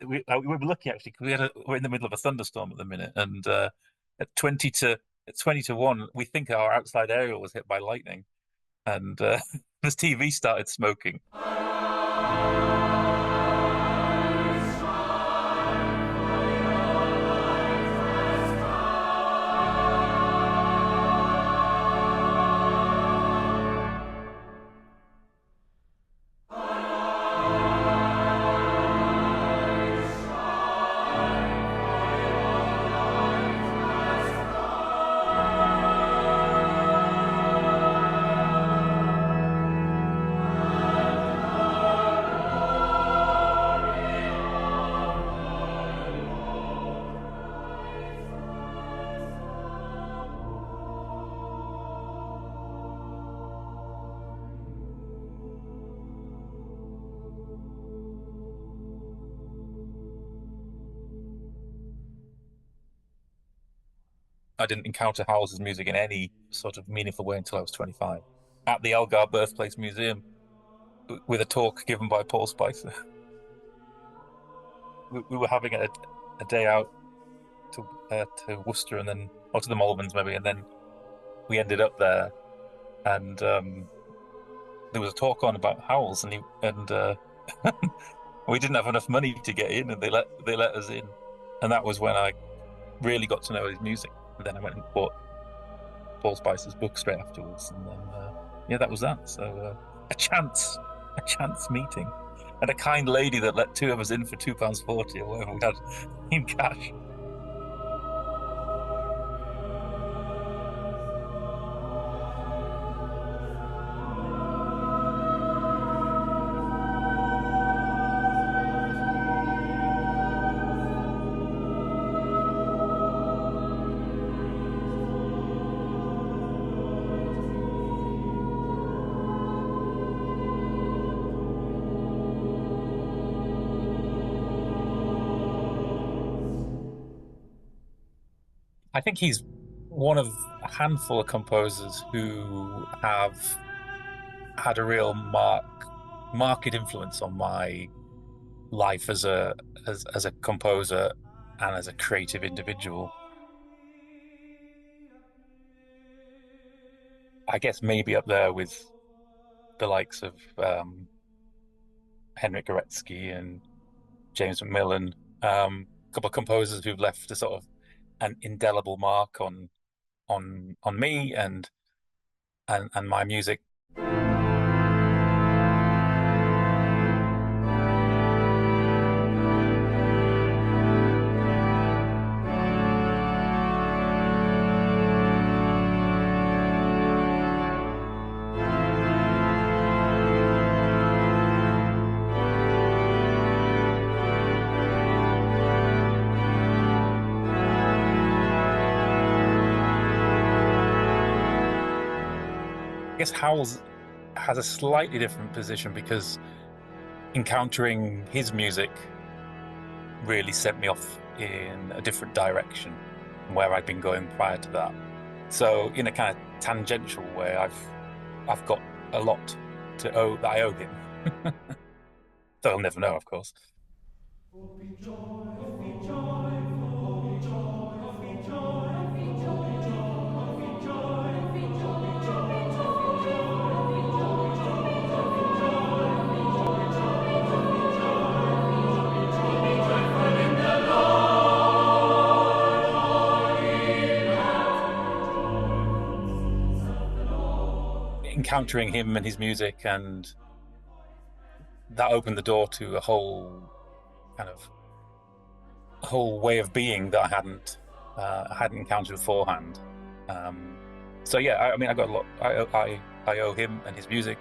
we were lucky actually because we're in the middle of a thunderstorm at the minute, and at 20 to 1, we think our outside area was hit by lightning, and this TV started smoking. I didn't encounter Howells's music in any sort of meaningful way until I was 25 at the Elgar Birthplace Museum with a talk given by Paul Spicer. We were having a day out to Worcester and then or to the Malverns maybe, and then we ended up there, and there was a talk on about Howells, and we didn't have enough money to get in, and they let us in, and that was when I really got to know his music. And then I went and bought Paul Spicer's book straight afterwards, and then yeah, that was that. So a chance meeting, and a kind lady that let two of us in for £2.40 or whatever we had in cash. I think he's one of a handful of composers who have had a real marked influence on my life as a composer and as a creative individual. I guess maybe up there with the likes of Henryk Goretzky and James Macmillan, a couple of composers who've left a sort of an indelible mark on me and my music. I guess Howells has a slightly different position because encountering his music really sent me off in a different direction from where I'd been going prior to that. So in a kind of tangential way, I've got a lot that I owe him. So I'll never know, of course. Encountering him and his music, and that opened the door to a whole way of being that I hadn't encountered beforehand. So yeah, I mean, I got a lot. I owe him and his music,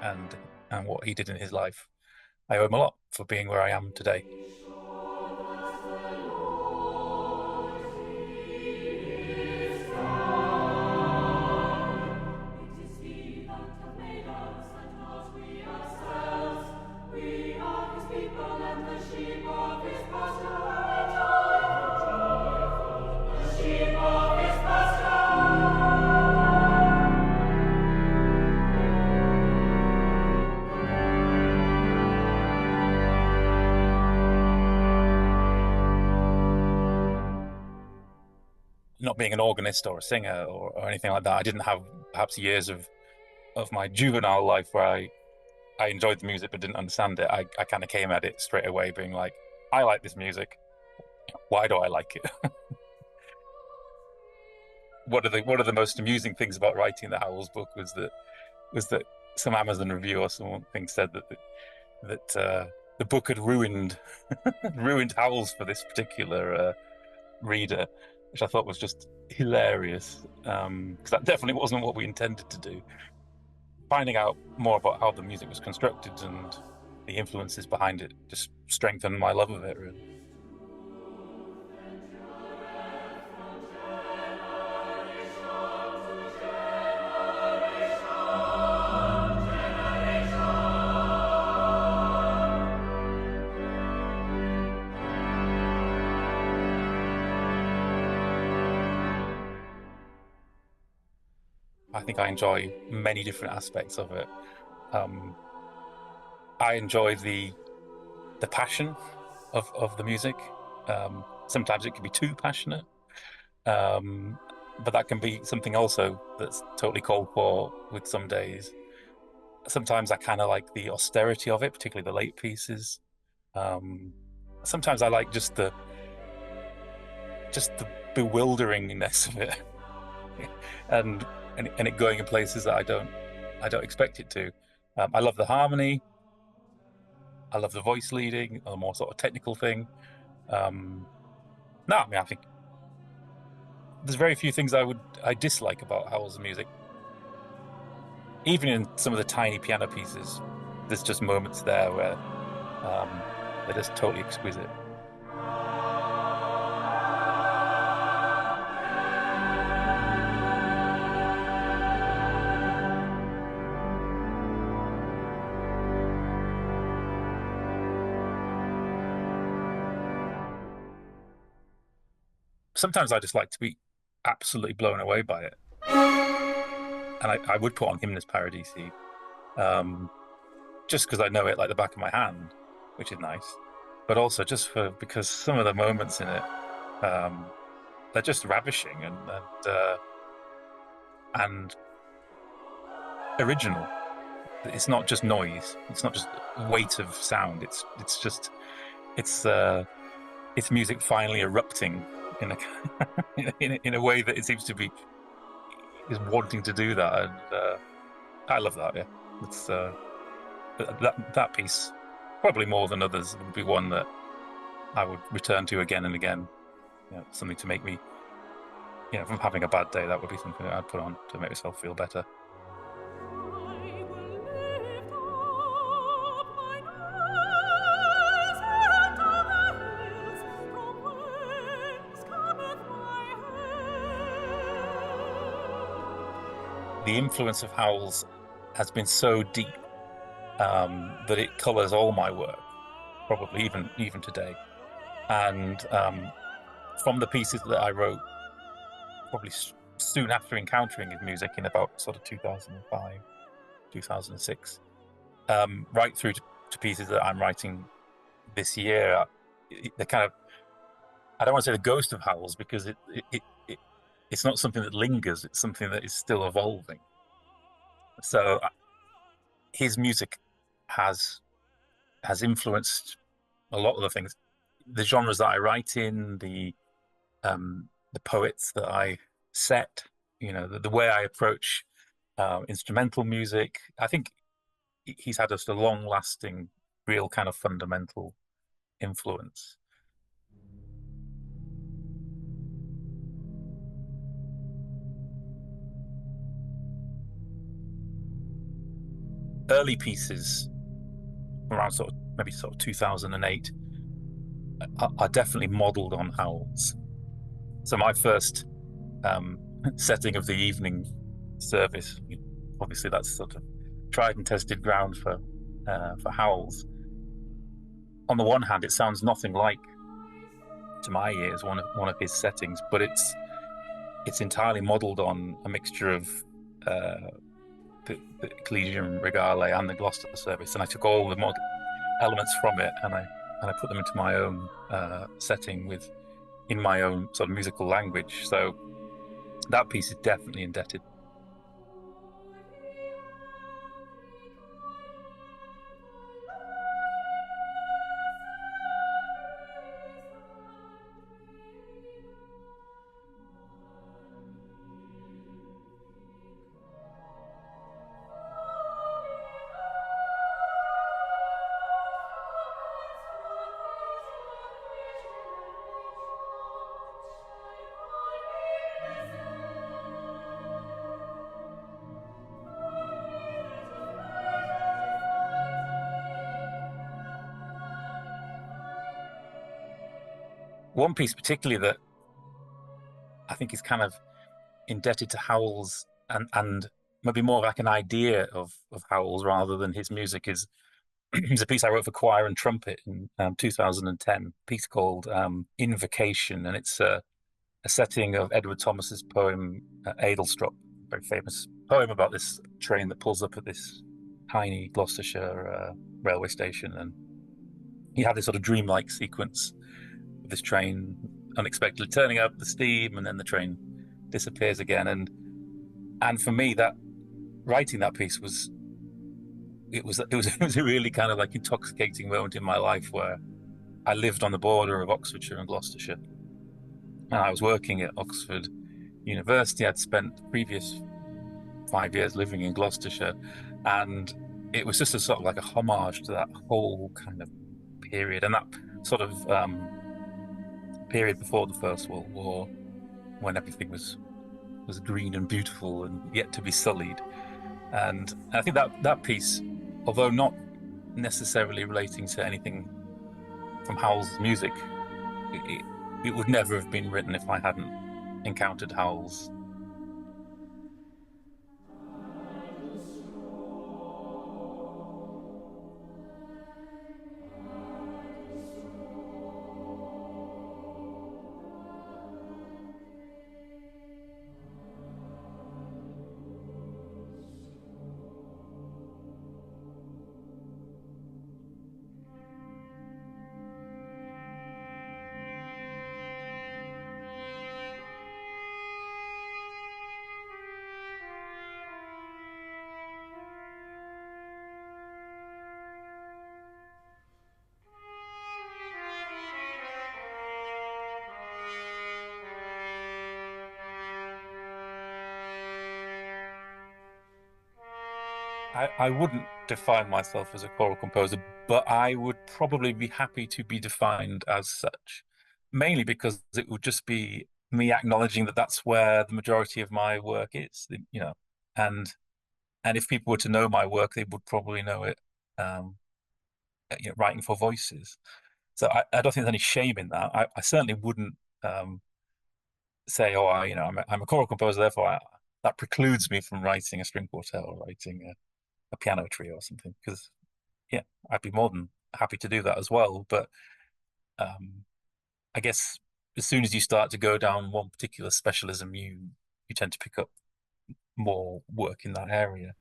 and what he did in his life. I owe him a lot for being where I am today. not being an organist or a singer or anything like that, I didn't have perhaps years of my juvenile life where I enjoyed the music but didn't understand it. I kind of came at it straight away being like, I like this music. Why do I like it? One of the most amusing things about writing the Howells book was that some Amazon review or something said that the book had ruined Howells for this particular reader, which I thought was just hilarious, because that definitely wasn't what we intended to do. Finding out more about how the music was constructed and the influences behind it just strengthened my love of it, really. I think I enjoy many different aspects of it. I enjoy the passion of the music. Sometimes it can be too passionate, but that can be something also that's totally called for with some days. Sometimes I kind of like the austerity of it, particularly the late pieces. Sometimes I like just the bewilderingness of it, and it going in places that I don't expect it to. I love the harmony. I love the voice leading, a more sort of technical thing. No, I mean, I think there's very few things I dislike about Howells' music. Even in some of the tiny piano pieces, there's just moments there where they're just totally exquisite. Sometimes I just like to be absolutely blown away by it. And I would put on Hymnus Paradisi, just because I know it like the back of my hand, which is nice. But also just because some of the moments in it, they're just ravishing and original. It's not just noise. It's not just weight of sound. It's music finally erupting in a in a way that it seems to be is wanting to do that, and I love that. Yeah, it's that piece probably more than others would be one that I would return to again and again. You know, something to make me, if I'm having a bad day, that would be something that I'd put on to make myself feel better. The influence of Howells has been so deep that it colours all my work, probably even today. And from the pieces that I wrote, probably soon after encountering his music in about sort of 2005, 2006, right through to pieces that I'm writing this year, the kind of, I don't want to say the ghost of Howells, because it's not something that lingers, it's something that is still evolving. So his music has influenced a lot of the things, the genres that I write in, the poets that I set, the way I approach instrumental music. I think he's had just a long-lasting, real kind of fundamental influence. Early pieces around maybe 2008 are definitely modeled on Howells. So my first setting of the evening service, obviously that's sort of tried and tested ground for Howells. On the one hand, it sounds nothing like, to my ears, one of his settings, but it's entirely modeled on a mixture of the Ecclesiam Regale and the Gloucester service, and I took all the elements from it and I put them into my own setting with in my own sort of musical language. So that piece is definitely indebted. One piece particularly that I think is kind of indebted to Howells and maybe more like an idea of Howells rather than his music is a piece I wrote for choir and trumpet in 2010, a piece called Invocation, and it's a setting of Edward Thomas's poem Adelstrop, very famous poem about this train that pulls up at this tiny Gloucestershire railway station, and he had this sort of dreamlike sequence of this train unexpectedly turning up the steam, and then the train disappears again, and for me that writing that piece was it was a really kind of like intoxicating moment in my life where I lived on the border of Oxfordshire and Gloucestershire, and I was working at Oxford University. I'd spent the previous 5 years living in Gloucestershire, and it was just a sort of like a homage to that whole kind of period and that sort of period before the First World War when everything was green and beautiful and yet to be sullied. And I think that that piece, although not necessarily relating to anything from Howells' music, it, it would never have been written if I hadn't encountered Howells. I wouldn't define myself as a choral composer, but I would probably be happy to be defined as such, mainly because it would just be me acknowledging that that's where the majority of my work is, and and if people were to know my work, they would probably know it, um, writing for voices. So I don't think there's any shame in that. I certainly wouldn't say, oh, I'm a choral composer, therefore that precludes me from writing a string quartet or writing a piano trio or something. Because yeah, I'd be more than happy to do that as well. But um, I guess as soon as you start to go down one particular specialism, you tend to pick up more work in that area.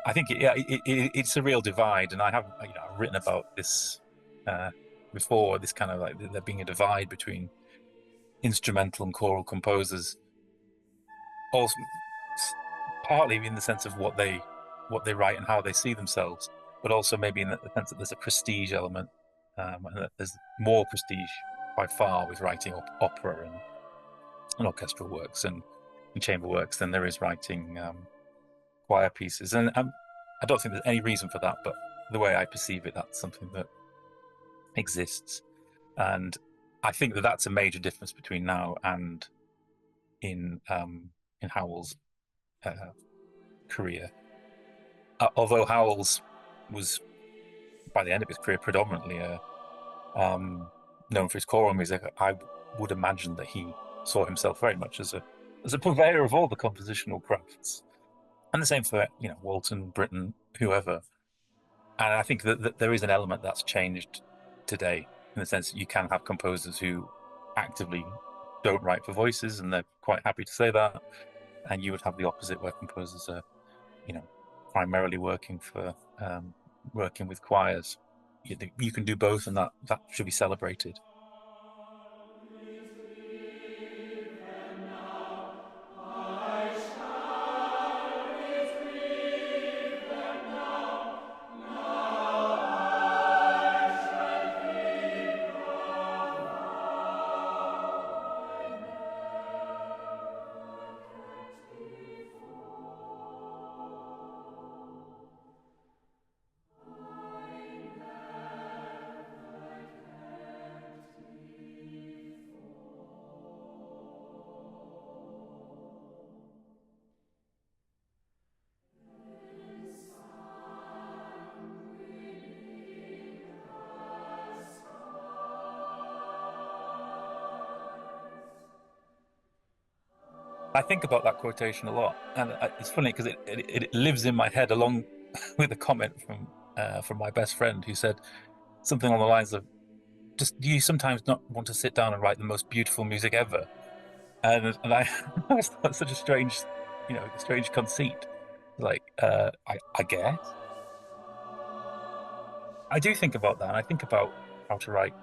I think it's a real divide, and I have I've written about this uh, before. This kind of like there being a divide between instrumental and choral composers, also partly in the sense of what they write and how they see themselves, but also maybe in the sense that there's a prestige element, and that there's more prestige by far with writing opera and orchestral works and chamber works than there is writing choir pieces. And I don't think there's any reason for that, but the way I perceive it, that's something that exists. And I think that that's a major difference between now and in Howell's uh, career. although Howells was by the end of his career predominantly known for his choral music, I would imagine that he saw himself very much as a purveyor of all the compositional crafts. And the same for, Walton, Britten, whoever. And I think that there is an element that's changed today, in the sense that you can have composers who actively don't write for voices, and they're quite happy to say that. And you would have the opposite, where composers are, you know, primarily working with choirs. You can do both, and that should be celebrated. I think about that quotation a lot, and it's funny because it lives in my head along with a comment from my best friend who said something along the lines of, "Just do you sometimes not want to sit down and write the most beautiful music ever?" And I I was thought such a strange conceit. Like, I guess I do think about that, and I think about how to write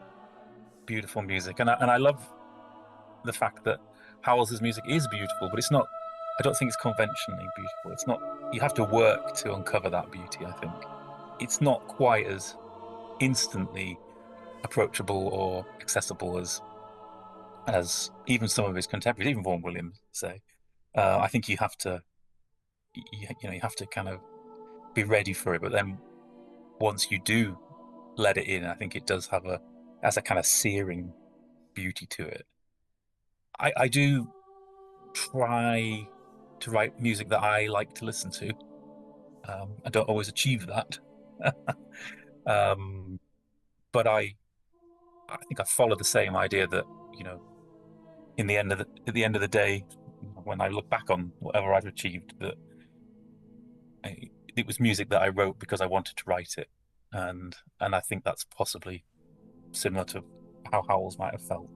beautiful music, and I love the fact that Howells's music is beautiful, but it's not. I don't think it's conventionally beautiful. It's not. You have to work to uncover that beauty, I think. It's not quite as instantly approachable or accessible as even some of his contemporaries, even Vaughan Williams, say. I think you have to kind of be ready for it. But then once you do let it in, I think it does have a has a kind of searing beauty to it. I do try to write music that I like to listen to. I don't always achieve that, um, but I think I follow the same idea that in the end of at the end of the day, when I look back on whatever I've achieved, that it was music that I wrote because I wanted to write it, and I think that's possibly similar to how Howells might have felt.